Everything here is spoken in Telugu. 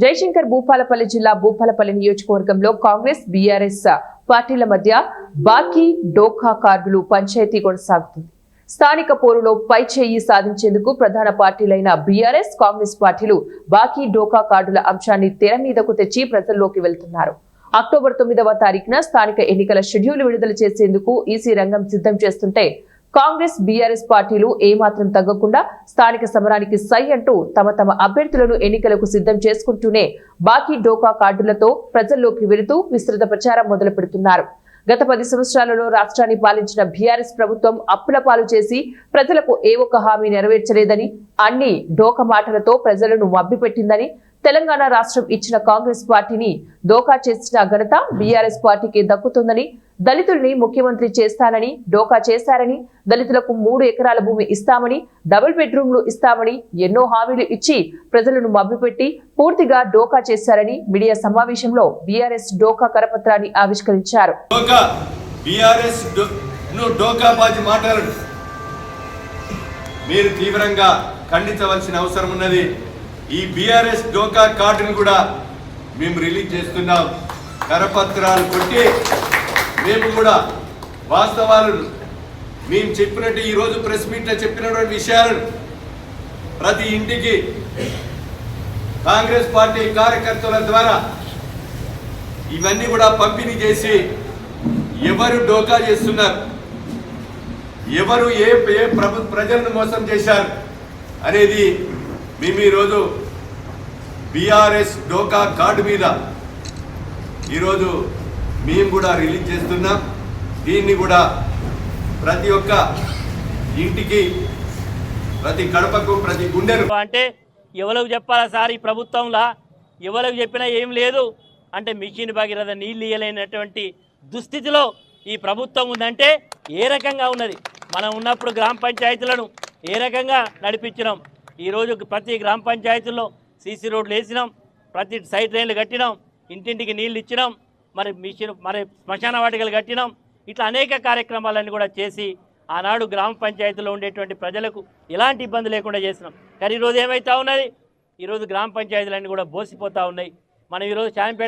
జయశంకర్ భూపాలపల్లి జిల్లా భూపాలపల్లి నియోజకవర్గంలో కాంగ్రెస్ బీఆర్ఎస్ పార్టీల మధ్య బాకీ డోకా కార్డులు పంచాయతీ కొనసాగుతుంది. స్థానిక పోరులో పైచేయి సాధించేందుకు ప్రధాన పార్టీలైన బీఆర్ఎస్ కాంగ్రెస్ పార్టీలు బాకీ డోకా కార్డుల అంశాన్ని తెర మీదకు తెచ్చి ప్రజల్లోకి వెళ్తున్నారు. అక్టోబర్ 9వ తారీఖున స్థానిక ఎన్నికల షెడ్యూల్ విడుదల చేసేందుకు ఈసీ రంగం సిద్ధం చేస్తుంటే కాంగ్రెస్ బీఆర్ఎస్ పార్టీలు ఏమాత్రం తగ్గకుండా స్థానిక సమరానికి సై అంటూ తమ అభ్యర్థులను ఎన్నికలకు సిద్ధం చేసుకుంటూనే బాకీ డోకా కార్డులతో ప్రజల్లోకి వెళుతూ విస్తృత ప్రచారం మొదలు పెడుతున్నారు. గత 10 సంవత్సరాలలో రాష్ట్రాన్ని పాలించిన బీఆర్ఎస్ ప్రభుత్వం అప్పుల పాలు చేసి ప్రజలకు ఏ ఒక్క హామీ నెరవేర్చలేదని, అన్ని డోకా మాటలతో ప్రజలను మభ్యపెట్టిందని, తెలంగాణ రాష్ట్రం ఇచ్చిన కాంగ్రెస్ పార్టీని డోకా చేసిన ఘనత బీఆర్ఎస్ పార్టీకి దక్కుతుందని, దళితుల్ని ముఖ్యమంత్రి చేస్తానని డోకా చేశారని, దళితులకు 3 ఎకరాల భూమి ఇస్తామని, డబుల్ బెడ్రూమ్లు ఇస్తామని ఎన్నో హామీలు ఇచ్చి ప్రజలను మభ్యపెట్టి పూర్తిగా డోకా చేశారని మీడియా సమావేశంలో బీఆర్ఎస్ డోకా కరపత్రాన్ని ఆవిష్కరించారు. మీరు తీవ్రంగా ఖండించవలసిన అవసరం ఉన్నది. ఈ బీఆర్ఎస్ డోకా కార్డును కూడా మేము రిలీజ్ చేస్తున్నాం. కరపత్రాలు కొట్టి మేము కూడా వాస్తవాలు మేము చెప్పినట్టు ఈరోజు ప్రెస్ మీట్లో చెప్పినటువంటి విషయాలను ప్రతి ఇంటికి కాంగ్రెస్ పార్టీ కార్యకర్తల ద్వారా ఇవన్నీ కూడా పంపిణీ చేసి ఎవరు డోకా చేస్తున్నారు, ఎవరు ఏ ప్రజలను మోసం చేశారు అనేది మేము ఈరోజు బీఆర్ఎస్ డోకా కార్డు మీద ఈరోజు మేము కూడా రిలీజ్ చేస్తున్నాం. దీన్ని కూడా ప్రతి ఒక్క ఇంటికి, ప్రతి గడపకు, ప్రతి గుండెను అంటే ఎవరికి చెప్పాలా సార్, ఈ ప్రభుత్వంలో ఎవరికి చెప్పినా ఏం లేదు అంటే మిషన్ భగీరథ నీళ్ళు ఇయ్యలేనటువంటి దుస్థితిలో ఈ ప్రభుత్వం ఉందంటే ఏ రకంగా ఉన్నది. మనం ఉన్నప్పుడు గ్రామ పంచాయతీలను ఏ రకంగా నడిపించినాం. ఈరోజు ప్రతి గ్రామ పంచాయతీల్లో సీసీ రోడ్లు వేసినాం, ప్రతి సైడ్ రైన్లు కట్టినాం, ఇంటింటికి నీళ్ళు ఇచ్చినాం, మరి శ్మశాన వాటికలు కట్టినాం. ఇట్లా అనేక కార్యక్రమాలన్నీ కూడా చేసి ఆనాడు గ్రామ పంచాయతీలో ఉండేటువంటి ప్రజలకు ఎలాంటి ఇబ్బంది లేకుండా చేసినాం. కానీ ఈరోజు ఏమవుతా ఉన్నది, ఈరోజు గ్రామ పంచాయతీలన్నీ కూడా బోసిపోతూ ఉన్నాయి. మనం ఈరోజు శాంపేట